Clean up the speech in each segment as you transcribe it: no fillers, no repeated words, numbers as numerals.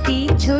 पीछे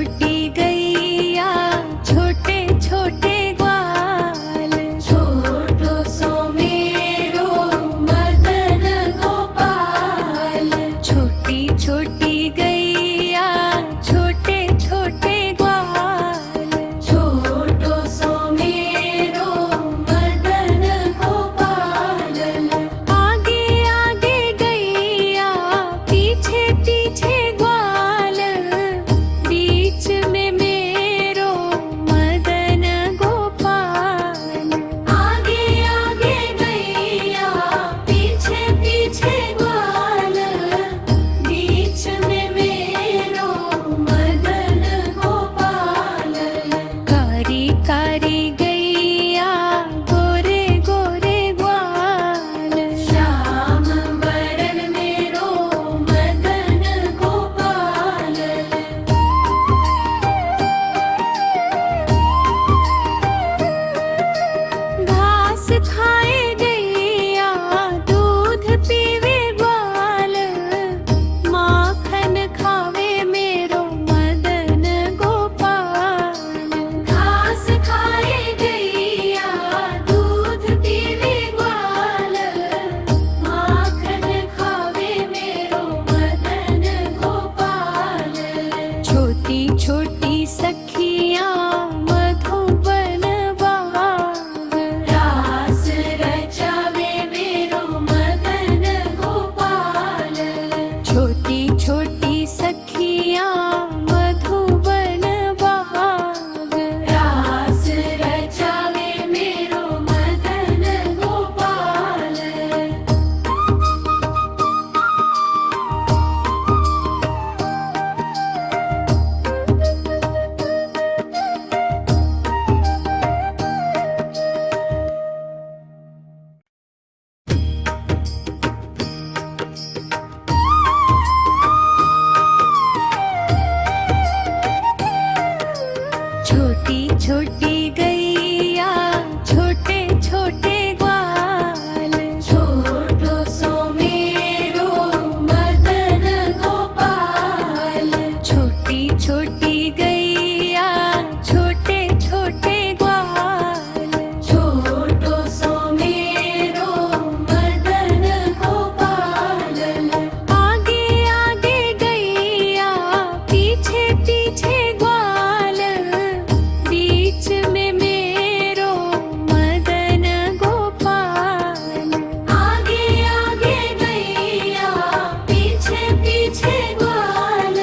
पीछे ग्वाल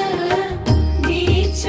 बीच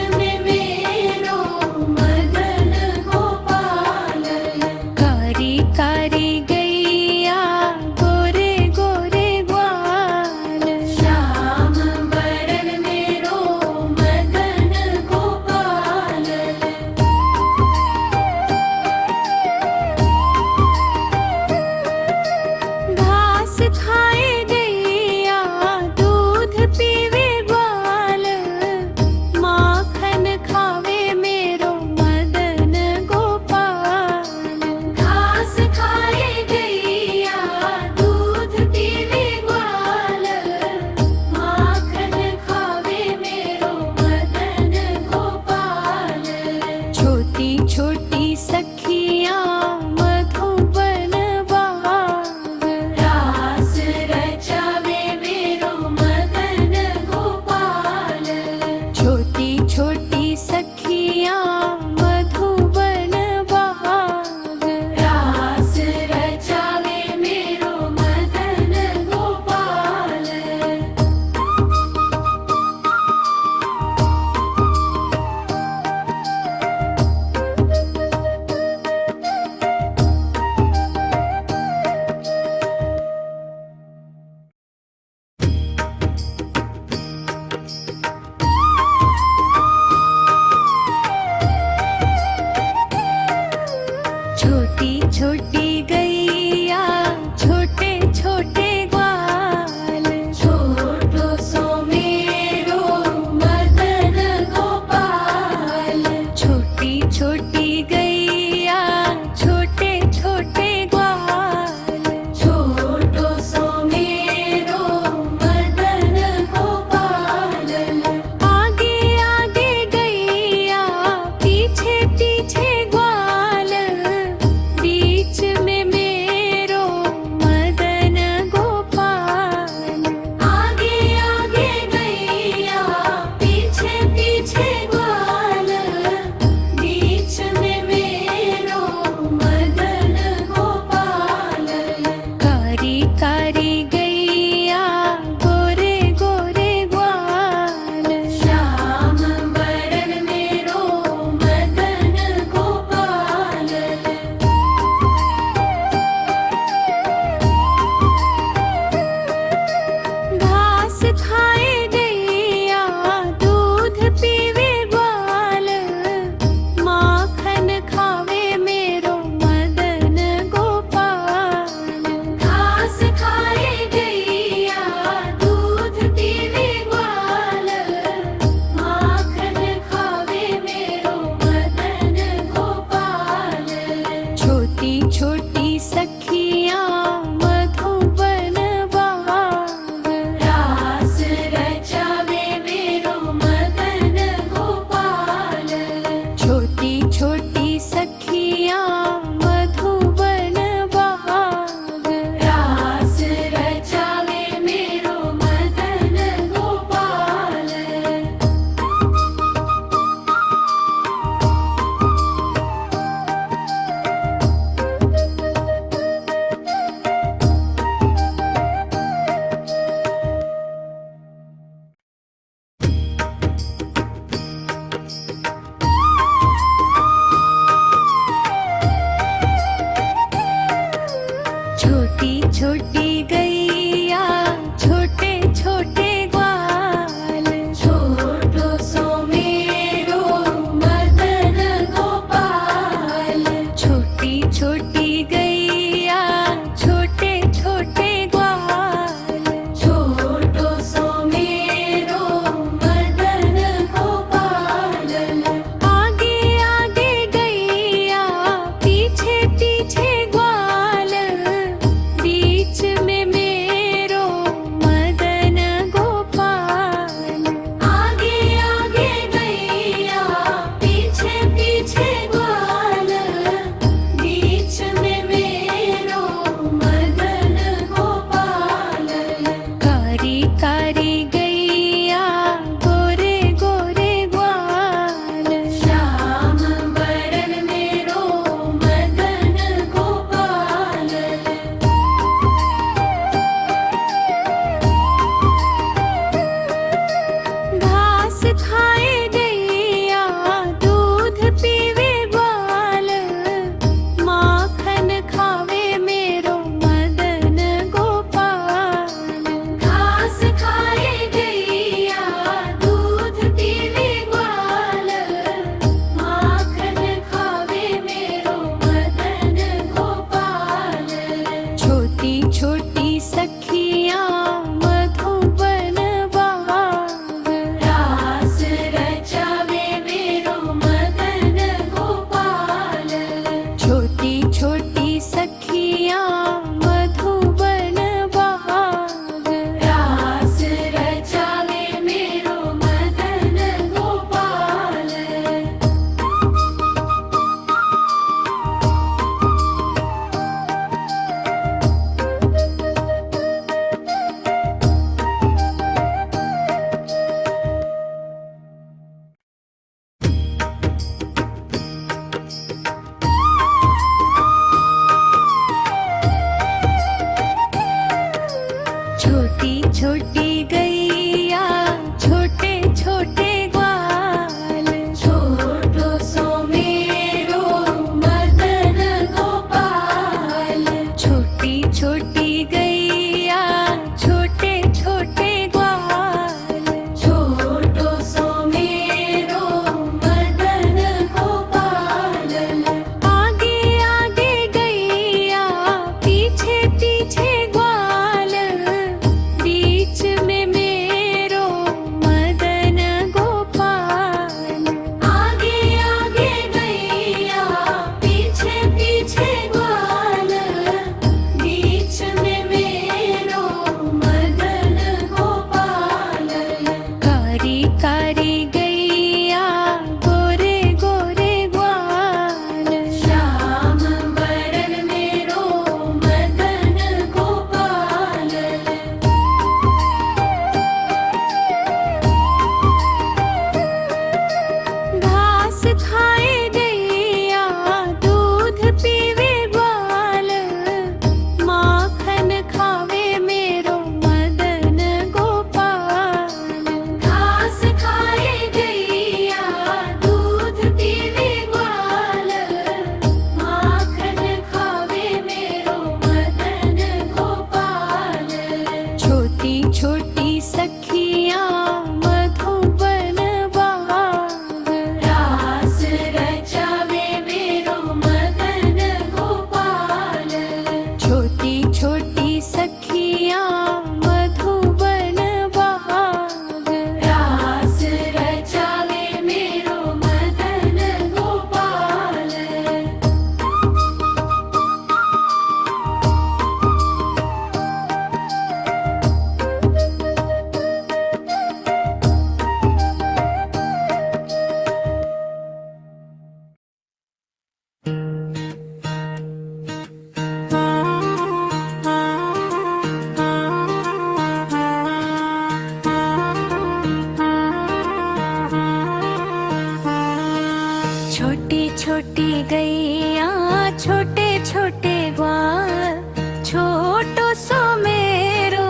छोटी गैया छोटे छोटे ग्वाल, छोटो सो मेरो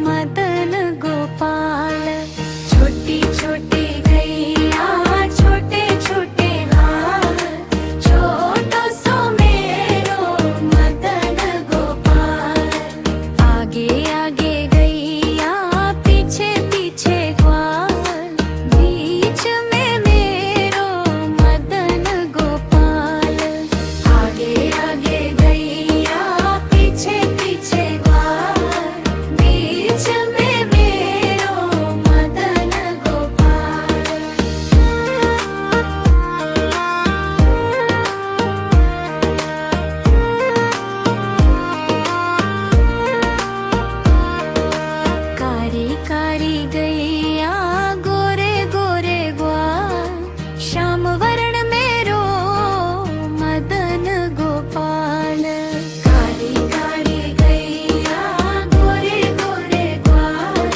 मदन गोपाल। छोटी छोटी गैया छोटे छोटे ग्वाल, छोटो सो मेरो मदन गोपाल। आगे आगे गैया पीछे पीछे ग्वाल, बीच में मेरो मदन गोपाल। आगे आगे गैया पीछे पीछे ग्वाल, बीच में मेरो मदन गोपाल। कारी कारी गैया गोरे गोरे ग्वाल, श्याम वर्ण मेरो मदन गोपाल। कारी कारी गैया गोरे गोरे ग्वाल,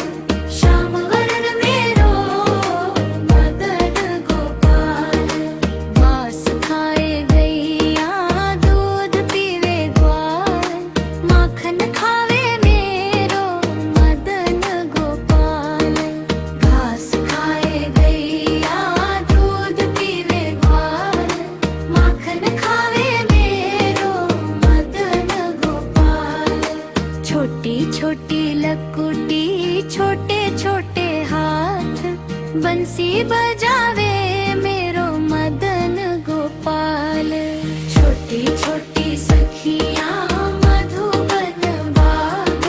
श्याम वर्ण मेरो मदन गोपाल। मांस खाए गैया दूध पीवे ग्वाल, माखन खावे मेरो मदन गोपाल। घास खाए गैया दूध पीवे ग्वाल, माखन खावे मेरो मदन गोपाल। छोटी छोटी लकुटी छोटे छोटे हाथ, बंसी बजावे मेरो मदन गोपाल। छोटी छोटी सखियां मधुबन बाग,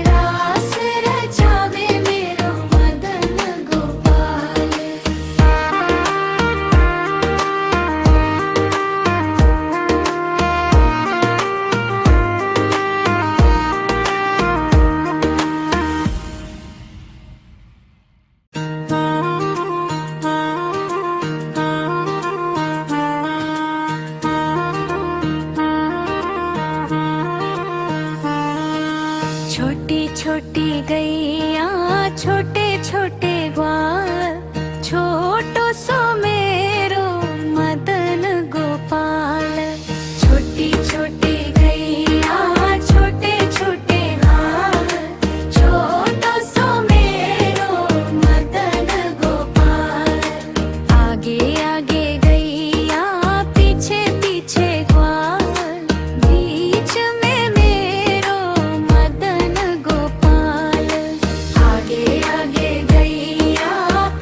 रास रचावे मेरो मदन गोपाल। छोटी छोटी गैया छोटे छोटे ग्वाल, छोटो सो मेरो मदन गोपाल। छोटी छोटी गैया छोटे छोटे ग्वाल, छोटो सो मेरो मदन गोपाल। आगे आगे गैया पीछे पीछे ग्वाल, बीच में मेरो मदन गोपाल। आगे आगे गैया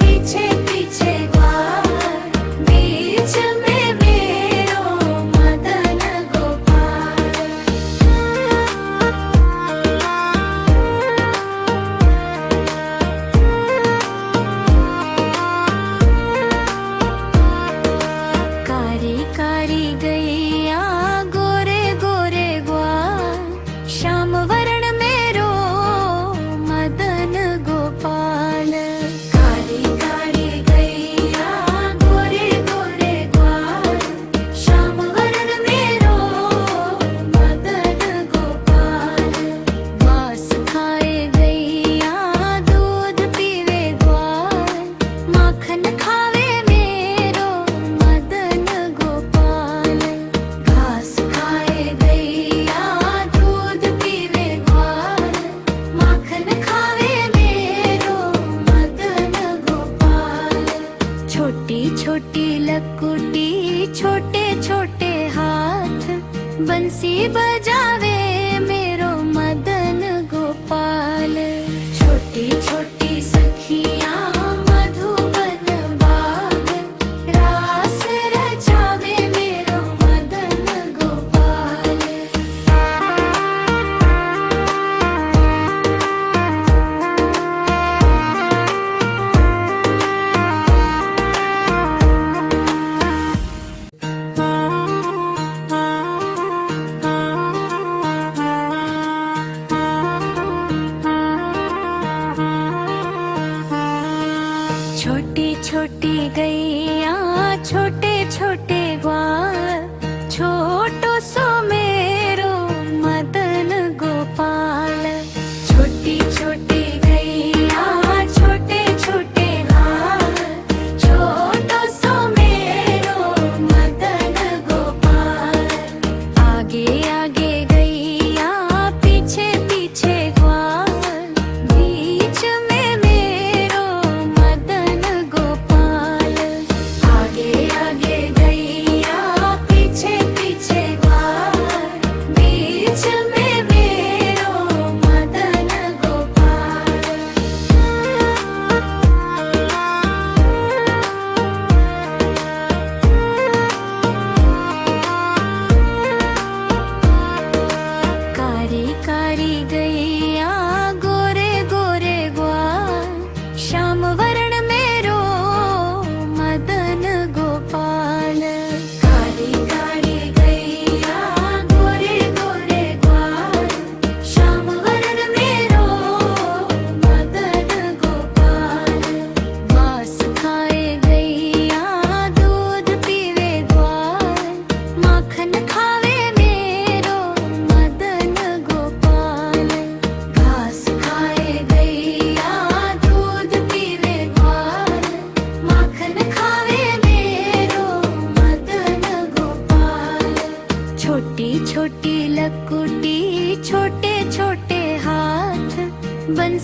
पीछे पीछे ग्वाल, बीच में मेरो मदन गोपाल। कारी कारी गैया गोरे गोरे ग्वाल, श्याम वर्ण मेरो मदन गोपाल। कारी कारी गैया गोरे गोरे ग्वाल, श्याम वर्ण मेरो मदन गोपाल। मांस खाए गैया दूध पीवे ग्वाल, माखन खावे मेरो मदन गोपाल। घास खाए गैया दूध पीवे ग्वाल, माखन खावे मेरो मदन गोपाल। छोटी छोटी लकुटी छोटे छोटे हाथ, बंसी बजावे मेरो मदन गोपाल। छोटी छोटी सखियां मधुबन बाग, रास रचावे मेरो मदन गोपाल।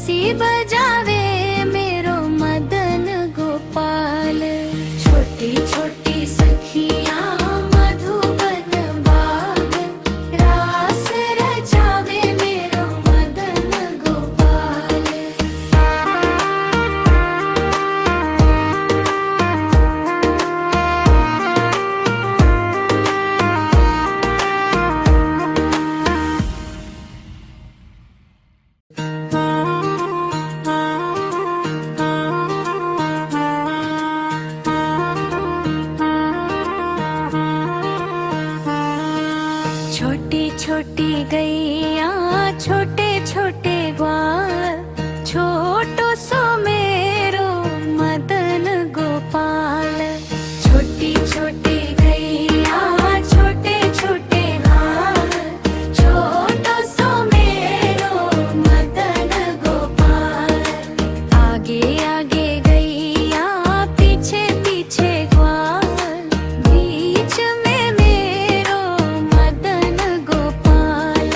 बंसी बजावे मेरो मदन गोपाल। छोटी छोटी सखियां मधुबन बाग, रास रचावे मेरो मदन गोपाल। छोटी छोटी गैया छोटे छोटे ग्वाल, छोटो सो मेरो मदन गोपाल। छोटी छोटी गैया छोटे छोटे ग्वाल, छोटो सो मेरो मदन गोपाल। आगे आगे गैया पीछे पीछे ग्वाल, बीच में मेरो मदन गोपाल।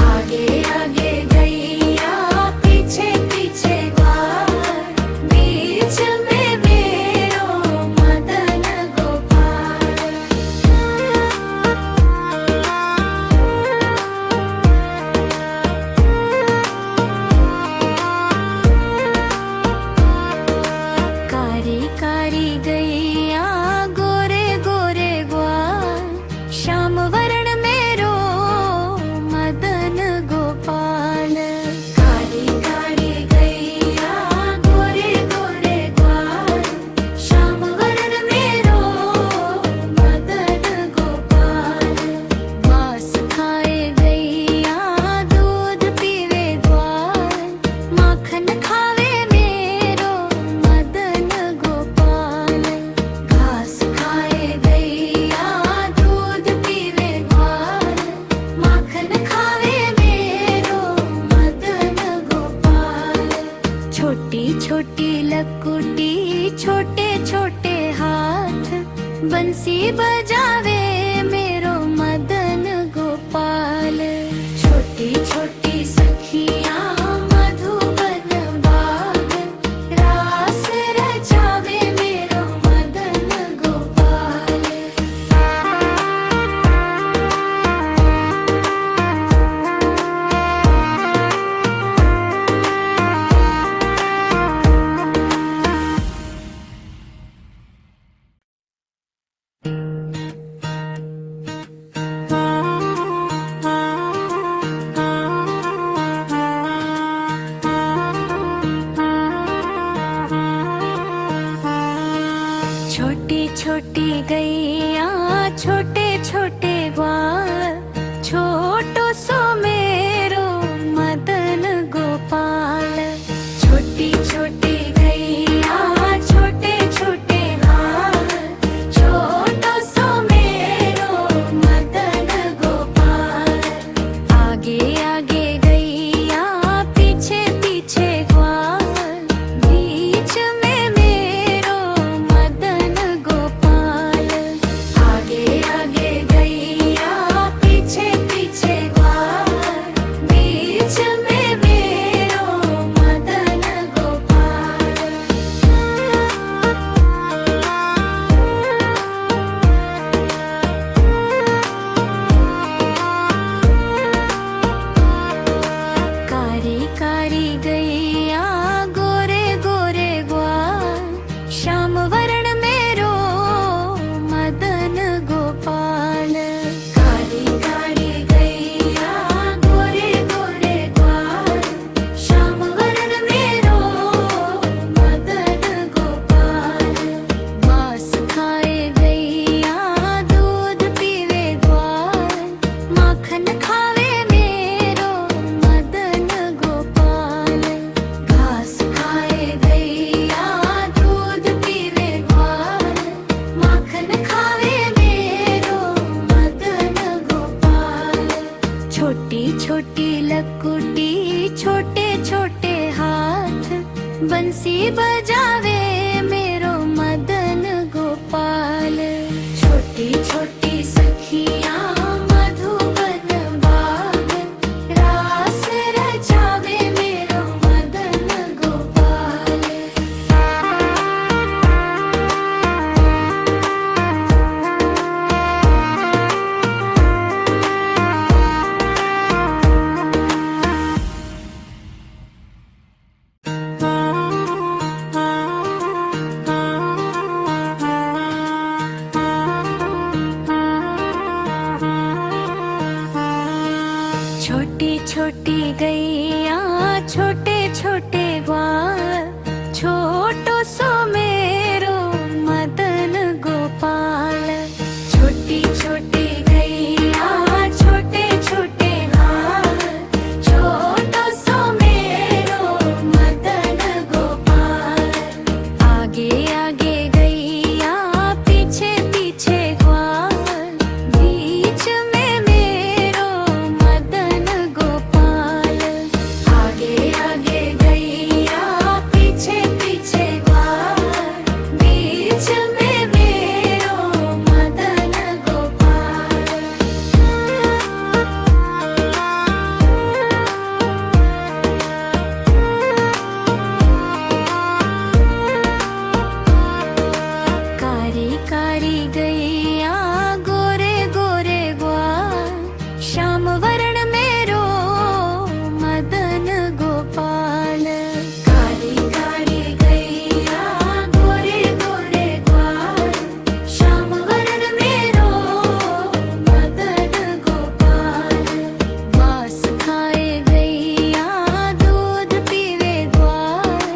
आगे आगे गैया पीछे पीछे ग्वाल, बीच में मेरो मदन गोपाल। कारी कारी गैया गोरे गोरे ग्वाल, श्याम वर्ण मेरो मदन गोपाल। कारी कारी गैया गोरे गोरे ग्वाल, श्याम वर्ण मेरो मदन गोपाल। मांस खाए गैया दूध पीवे ग्वाल, माखन खावे मेरो मदन गोपाल। घास खाए गैया दूध पीवे ग्वाल, माखन खावे मेरो मदन गोपाल। छोटी छोटी लकुटी छोटे छोटे हाथ, बंसी बजावे मेरो मदन गोपाल। छोटी छोटी सखियां मधुबन बाग, रास रचावे मेरो मदन गोपाल। छोटी छोटी गैया छोटे छोटे ग्वाल, छोटो सो मेरो मदन गोपाल। छोटी छोटी गैया छोटे छोटे ग्वाल, छोटो सो मेरो मदन गोपाल। आगे आगे गैया पीछे पीछे ग्वाल, बीच में मेरो मदन गोपाल। आगे आगे गैया पीछे पीछे ग्वाल, छोटी छोटी गैया छोटे छोटे ग्वाल छोटो सो मेरो मदन गोपाल छोटी छोटी गैया छोटे छोटे ग्वाल छोटो सो मेरो मदन गोपाल आगे आगे गैया पीछे पीछे ग्वाल बीच में मेरो मदन गोपाल आगे आगे गैया पीछे पीछे ग्वाल बीच में मेरो मदन गोपाल कारी कारी गैया गोरे गोरे ग्वाल श्याम वर्ण मेरो मदन गोपाल कारी कारी गैया गोरे गोरे ग्वाल श्याम वर्ण मेरो मदन गोपाल मांस खाए गैया दूध पीवे ग्वाल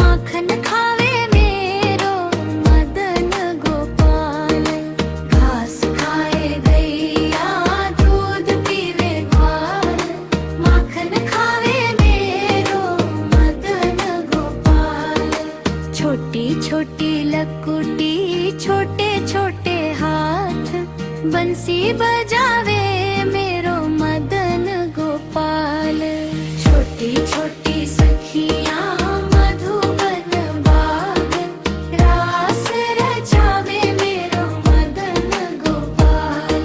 माखन खावे मेरो मदन गोपाल घास खाए गैया दूध पीवे ग्वाल माखन खावे मेरो मदन गोपाल छोटी छोटी लकुटी छोटे छोटे हाथ बंसी बजावे मेरो मदन गोपाल छोटी छोटी सखियां मधुबन बाग रास रचावे मेरो मदन गोपाल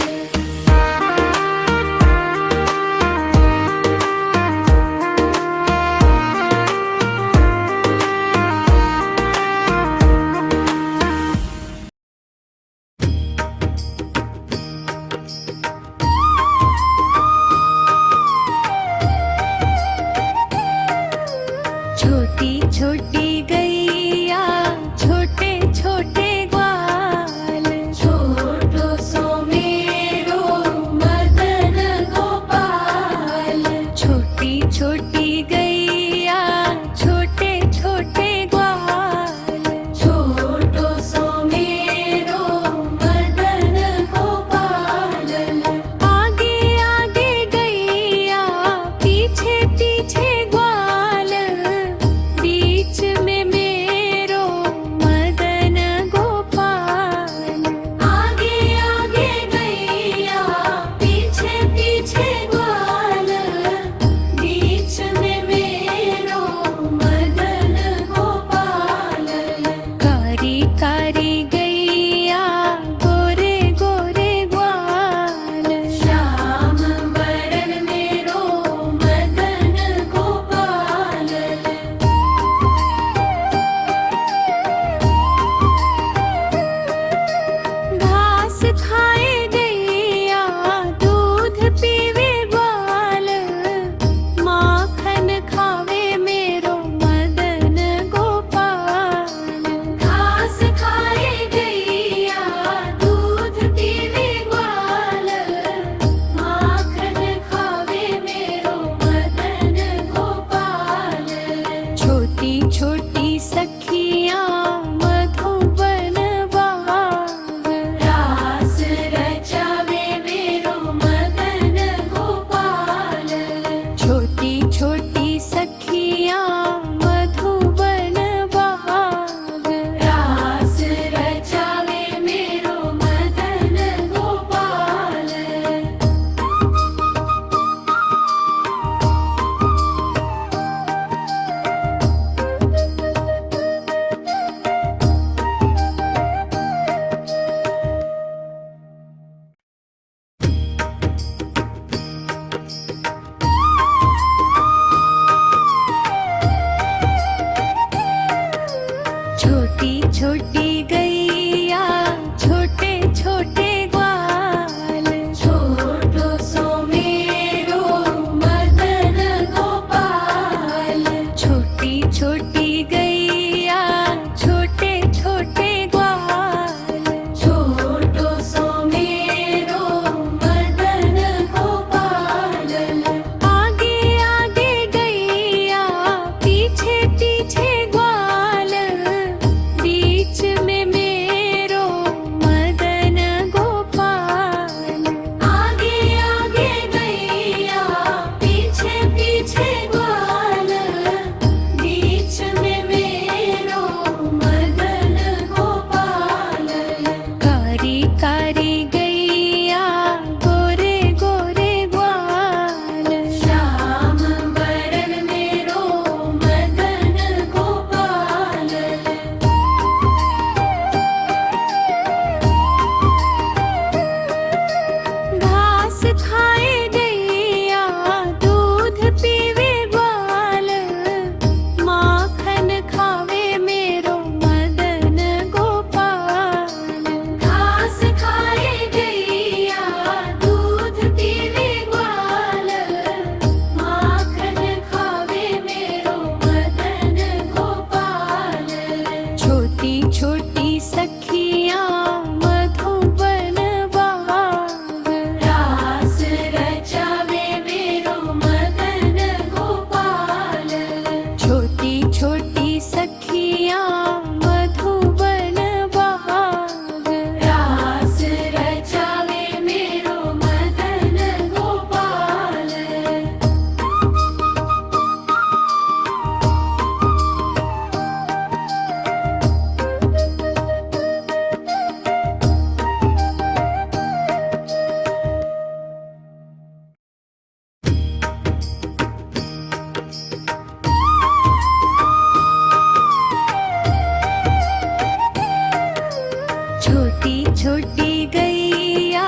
छोटी गैया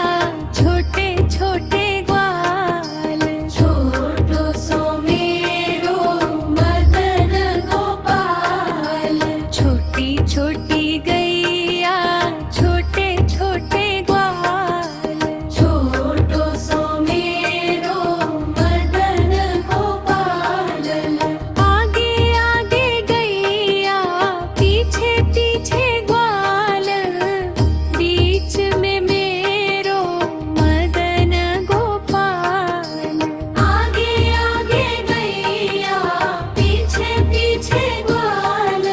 छोटे छोटे ग्वाल छोटो सो मेरो मदन गोपाल छोटी छोटी गैया छोटे छोटे ग्वाल छोटो सो मेरो मदन गोपाल आगे आगे गैया पीछे पीछे ग्वाल बीच में मेरो मदन गोपाल आगे आगे गैया पीछे पीछे ग्वाल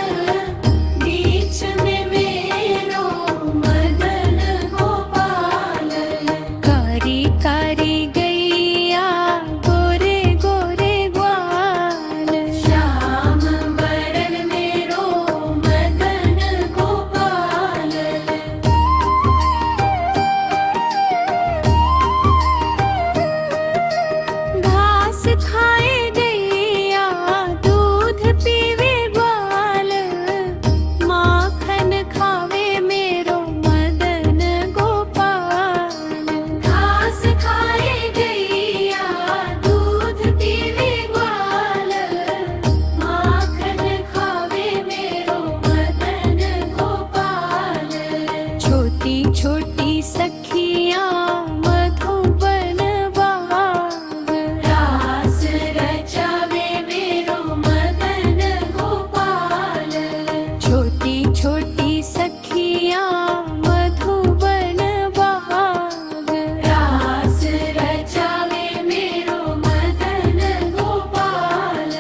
बीच में मेरो मदन गोपाल कारी कारी गैया गोरे गोरे ग्वाल श्याम वरण मेरो मदन गोपाल घास खाए गैया दूध पीवे ग्वाल माखन खावे मेरो मदन गोपाल घास खाए गैया दूध पीवे ग्वाल माखन खावे मेरो मदन गोपाल छोटी छोटी सखियां मधुबन बाग रास रचावे मेरो मदन गोपाल छोटी छोटी सखियां मधुबन बाग रास रचावे मेरो मदन गोपाल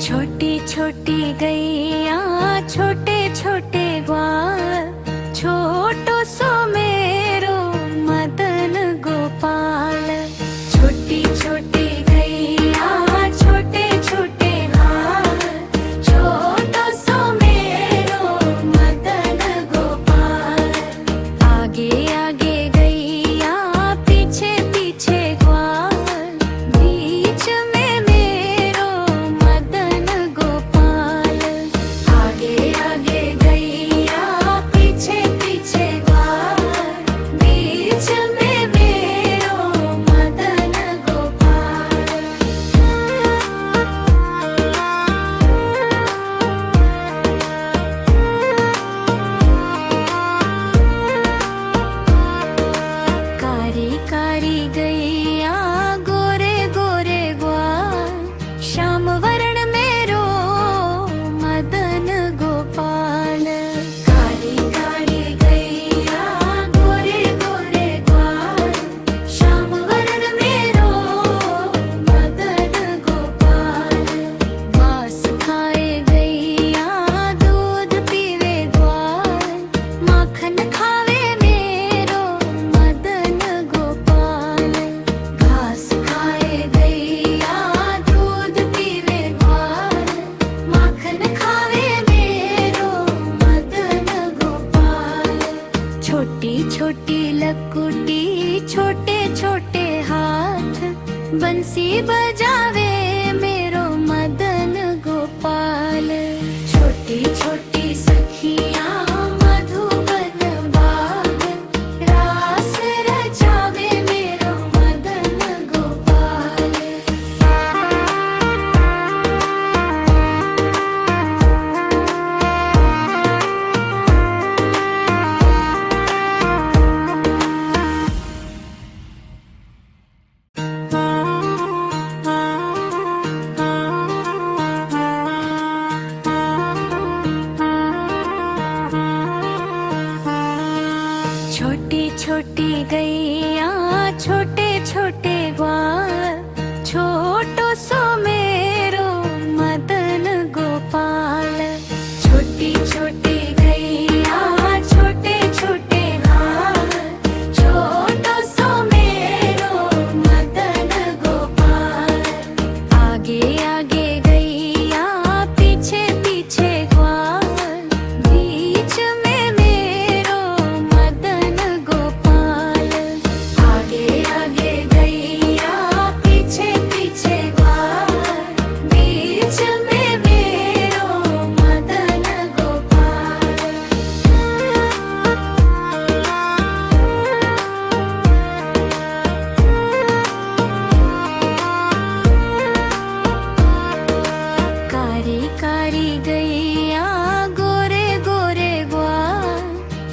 छोटी छोटी गैया छोटे छोटे ग्वाल, छोटो सो मेरो मदन गोपाल। छोटी छोटी गैया छोटे छोटे ग्वाल, छोटो सो मेरो मदन गोपाल। आगे आगे गैया पीछे पीछे ग्वाल, बीच में मेरो मदन गोपाल। आगे आगे गैया पीछे पीछे ग्वाल, बीच में मेरो मदन गोपाल। कारी कारी गैया गोरे गोरे ग्वाल, श्याम वर्ण मेरो मदन गोपाल। कारी कारी गैया गोरे गोरे ग्वाल, श्याम वर्ण मेरो मदन गोपाल। घास खाए गैया दूध पीवे ग्वाल, माखन खावे मेरो मदन गोपाल। घास खाए गैया दूध पीवे ग्वाल, माखन खावे मेरो मदन गोपाल। छोटी छोटी लकुटी छोटे छोटे हाथ, बंसी बजावे मेरो मदन गोपाल। छोटी छोटी सखियां मधुबन बाग, रास रचावे मेरो मदन गोपाल। छोटी छोटी गैया छोटे छोटे ग्वाल, छोटो सो मेरो मदन गोपाल। छोटी छोटी गैया छोटे छोटे ग्वाल, छोटो सो मेरो मदन गोपाल। आगे आगे गैया पीछे पीछे ग्वाल, बीच में मेरो मदन गोपाल। आगे आगे गैया पीछे पीछे ग्वाल, बीच में मेरो मदन गोपाल। कारी कारी गैया गोरे गोरे ग्वाल,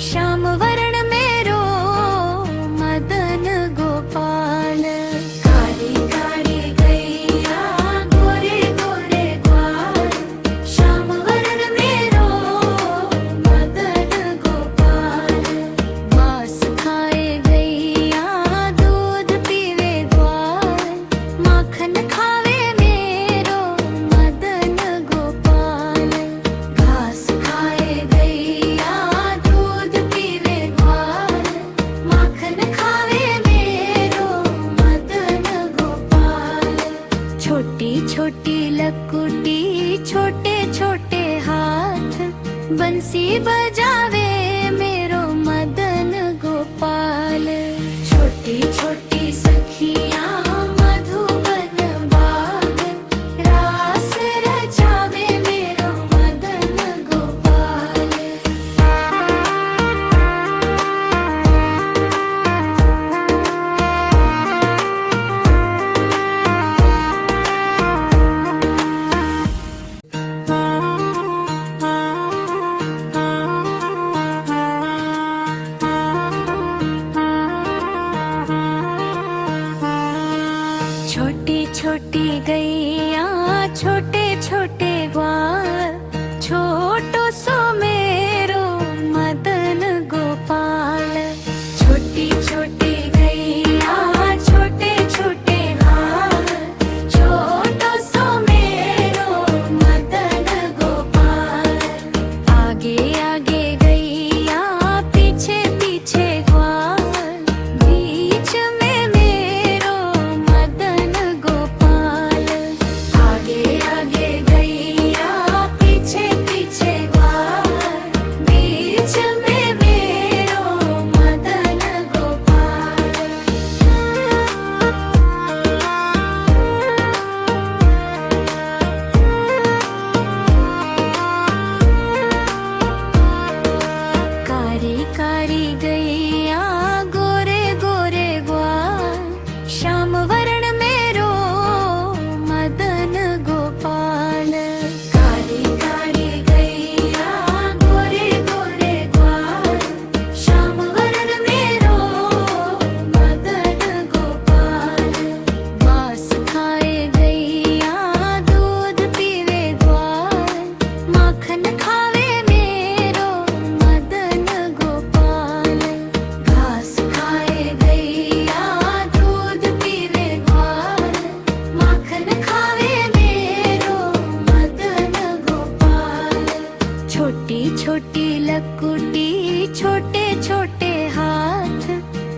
श्याम वर्ण मेरो मदन गोपाल। कारी कारी गैया गोरे गोरे ग्वाल, श्याम वर्ण मेरो मदन गोपाल। घास खाए गैया दूध पीवे ग्वाल, माखन खावे मेरो मदन गोपाल। घास खाए गैया दूध पीवे ग्वाल, माखन खावे मेरो मदन गोपाल। छोटी छोटी लकुटी छोटे छोटे हाथ, बंसी बजावे मेरो मदन गोपाल। छोटी छोटी सखियां मधुबन बाग, रास रचावे मेरो मदन गोपाल।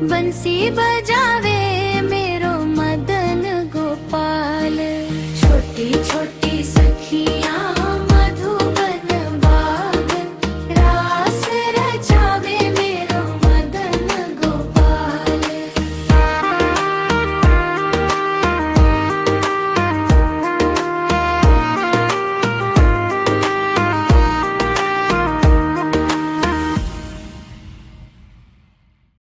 बंसी बजा